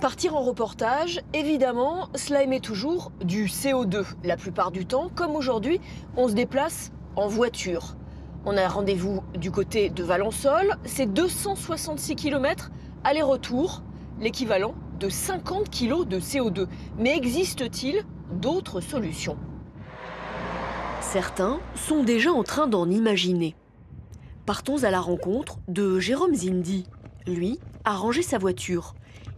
Partir en reportage, évidemment, cela émet toujours du CO2. La plupart du temps, comme aujourd'hui, on se déplace en voiture. On a rendez-vous du côté de Valensole, c'est 266 km aller-retour, l'équivalent de 50 kg de CO2. Mais existe-t-il d'autres solutions? Certains sont déjà en train d'en imaginer. Partons à la rencontre de Jérôme Zindi. Lui a rangé sa voiture.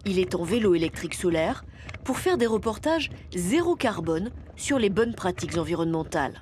Il est en vélo électrique solaire pour faire des reportages zéro carbone sur les bonnes pratiques environnementales.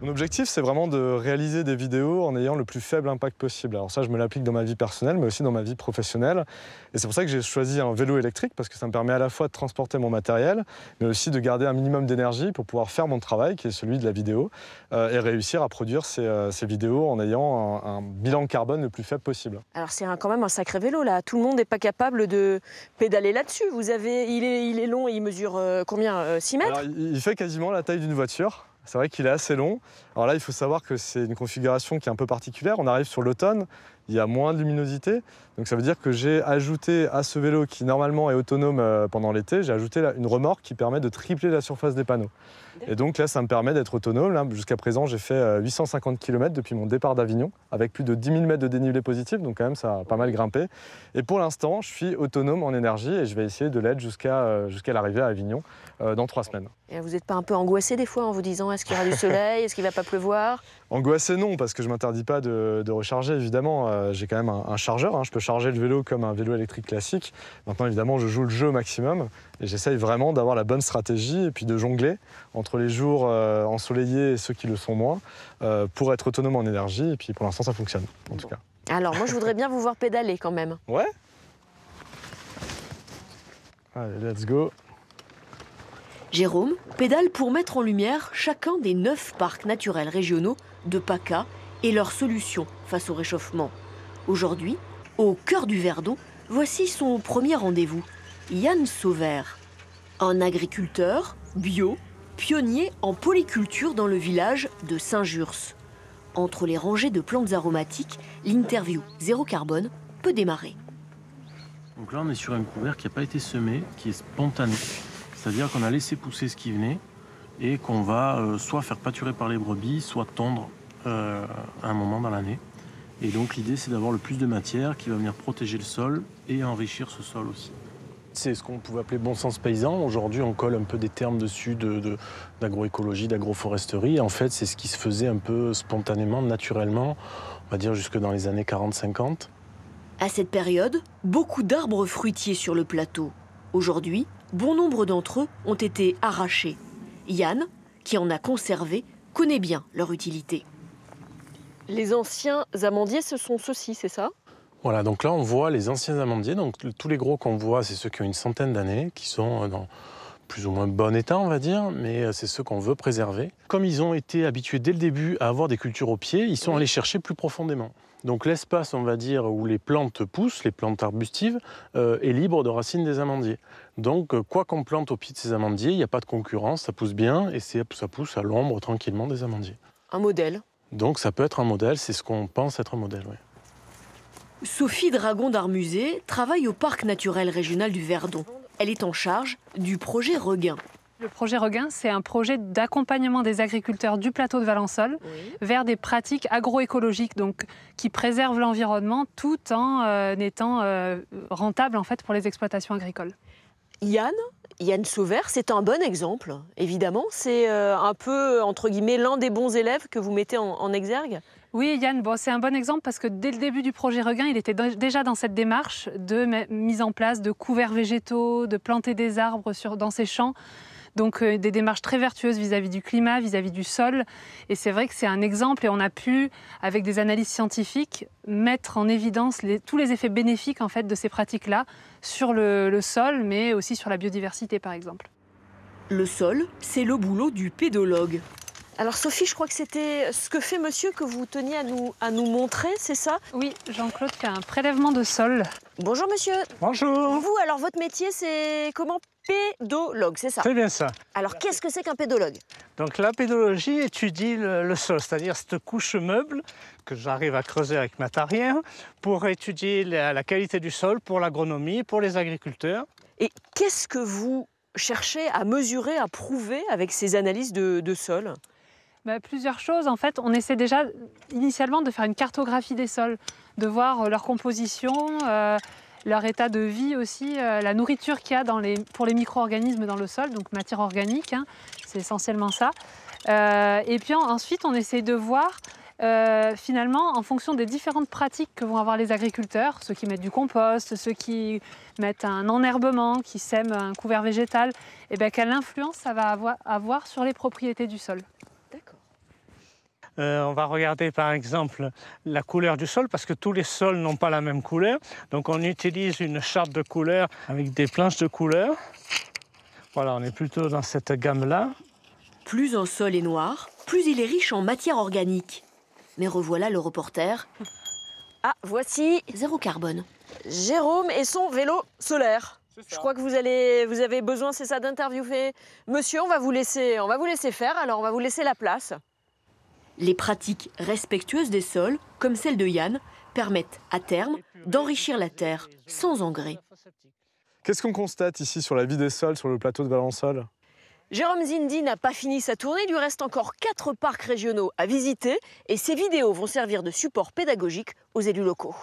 Mon objectif, c'est vraiment de réaliser des vidéos en ayant le plus faible impact possible. Alors ça, je me l'applique dans ma vie personnelle, mais aussi dans ma vie professionnelle. Et c'est pour ça que j'ai choisi un vélo électrique, parce que ça me permet à la fois de transporter mon matériel, mais aussi de garder un minimum d'énergie pour pouvoir faire mon travail, qui est celui de la vidéo, et réussir à produire ces vidéos en ayant un bilan carbone le plus faible possible. Alors c'est quand même un sacré vélo là. Tout le monde n'est pas capable de pédaler là-dessus. Il est long, il mesure combien, 6 mètres? Alors, il fait quasiment la taille d'une voiture. C'est vrai qu'il est assez long. Alors là, il faut savoir que c'est une configuration qui est un peu particulière. On arrive sur l'automne, il y a moins de luminosité. Donc ça veut dire que j'ai ajouté à ce vélo qui normalement est autonome pendant l'été, j'ai ajouté une remorque qui permet de tripler la surface des panneaux. Et donc là, ça me permet d'être autonome. Là, jusqu'à présent, j'ai fait 850 km depuis mon départ d'Avignon, avec plus de 10 000 mètres de dénivelé positif, donc quand même, ça a pas mal grimpé. Et pour l'instant, je suis autonome en énergie et je vais essayer de l'être jusqu'à l'arrivée à Avignon dans 3 semaines. Et vous n'êtes pas un peu angoissé des fois en vous disant est-ce qu'il y aura du soleil, est-ce qu'il ne va pas pleuvoir? Angoissé non, parce que je ne m'interdis pas de recharger, évidemment. J'ai quand même un chargeur, hein. Je peux charger le vélo comme un vélo électrique classique. Maintenant, évidemment, je joue le jeu au maximum et j'essaye vraiment d'avoir la bonne stratégie et puis de jongler entre les jours ensoleillés et ceux qui le sont moins pour être autonome en énergie. Et puis pour l'instant, ça fonctionne, en tout cas. Alors moi, je voudrais bien vous voir pédaler quand même. Ouais. Allez, let's go. Jérôme pédale pour mettre en lumière chacun des 9 parcs naturels régionaux de PACA et leurs solutions face au réchauffement. Aujourd'hui, au cœur du Verdon, voici son premier rendez-vous, Yann Sauvert. Un agriculteur bio, pionnier en polyculture dans le village de Saint-Jurs. Entre les rangées de plantes aromatiques, l'interview zéro carbone peut démarrer. Donc là, on est sur un couvert qui n'a pas été semé, qui est spontané. C'est-à-dire qu'on a laissé pousser ce qui venait et qu'on va soit faire pâturer par les brebis, soit tondre à un moment dans l'année. Et donc l'idée, c'est d'avoir le plus de matière qui va venir protéger le sol et enrichir ce sol aussi. C'est ce qu'on pouvait appeler bon sens paysan. Aujourd'hui, on colle un peu des termes dessus d'agroécologie, d'agroforesterie. En fait, c'est ce qui se faisait un peu spontanément, naturellement, on va dire jusque dans les années 40-50. À cette période, beaucoup d'arbres fruitiers sur le plateau. Aujourd'hui, bon nombre d'entre eux ont été arrachés. Yann, qui en a conservé, connaît bien leur utilité. Les anciens amandiers, ce sont ceux-ci, c'est ça? Voilà, donc là on voit les anciens amandiers. Donc tous les gros qu'on voit, c'est ceux qui ont une centaine d'années, qui sont dans plus ou moins bon état, on va dire, mais c'est ceux qu'on veut préserver. Comme ils ont été habitués dès le début à avoir des cultures au pied, ils sont allés chercher plus profondément. Donc l'espace, on va dire, où les plantes poussent, les plantes arbustives, est libre de racines des amandiers. Donc quoi qu'on plante au pied de ces amandiers, il n'y a pas de concurrence, ça pousse bien et ça pousse à l'ombre tranquillement des amandiers. Un modèle. Donc ça peut être un modèle, c'est ce qu'on pense être un modèle, oui. Sophie Dragon d'Armusé travaille au parc naturel régional du Verdon. Elle est en charge du projet Regain. Le projet Regain, c'est un projet d'accompagnement des agriculteurs du plateau de Valensole vers des pratiques agroécologiques, donc qui préservent l'environnement tout en étant rentables en fait pour les exploitations agricoles. Yann Sauvert, c'est un bon exemple, évidemment. C'est un peu, entre guillemets, l'un des bons élèves que vous mettez en exergue. Oui, Yann, bon, c'est un bon exemple parce que dès le début du projet Regain, il était déjà dans cette démarche de mise en place de couverts végétaux, de planter des arbres dans ses champs. Donc des démarches très vertueuses vis-à-vis du climat, vis-à-vis du sol. Et c'est vrai que c'est un exemple et on a pu, avec des analyses scientifiques, mettre en évidence tous les effets bénéfiques en fait, de ces pratiques-là sur le sol, mais aussi sur la biodiversité par exemple. Le sol, c'est le boulot du pédologue. Alors Sophie, je crois que c'était ce que fait monsieur que vous teniez à nous montrer, c'est ça? Oui, Jean-Claude fait un prélèvement de sol. Bonjour monsieur. Bonjour. Vous, alors votre métier, c'est comment? Pédologue, c'est ça? C'est bien ça. Alors qu'est-ce que c'est qu'un pédologue? Donc la pédologie étudie le sol, c'est-à-dire cette couche meuble que j'arrive à creuser avec ma tarière pour étudier la qualité du sol pour l'agronomie, pour les agriculteurs. Et qu'est-ce que vous cherchez à mesurer, à prouver avec ces analyses de sol? Plusieurs choses. En fait, on essaie déjà initialement de faire une cartographie des sols, de voir leur composition, leur état de vie aussi, la nourriture qu'il y a pour les micro-organismes dans le sol, donc matière organique, hein, c'est essentiellement ça. Et puis ensuite, on essaie de voir finalement, en fonction des différentes pratiques que vont avoir les agriculteurs, ceux qui mettent du compost, ceux qui mettent un enherbement, qui sèment un couvert végétal, et bien, quelle influence ça va avoir sur les propriétés du sol. On va regarder par exemple la couleur du sol parce que tous les sols n'ont pas la même couleur. Donc on utilise une charte de couleurs avec des planches de couleurs. Voilà, on est plutôt dans cette gamme-là. Plus un sol est noir, plus il est riche en matière organique. Mais revoilà le reporter. Ah, voici zéro carbone. Jérôme et son vélo solaire. Je crois que vous avez besoin, c'est ça, d'interviewer monsieur. On va vous laisser faire, alors on va vous laisser la place. Les pratiques respectueuses des sols, comme celle de Yann, permettent à terme d'enrichir la terre sans engrais. Qu'est-ce qu'on constate ici sur la vie des sols sur le plateau de Valensole? Jérôme Zindi n'a pas fini sa tournée, il lui reste encore 4 parcs régionaux à visiter et ces vidéos vont servir de support pédagogique aux élus locaux.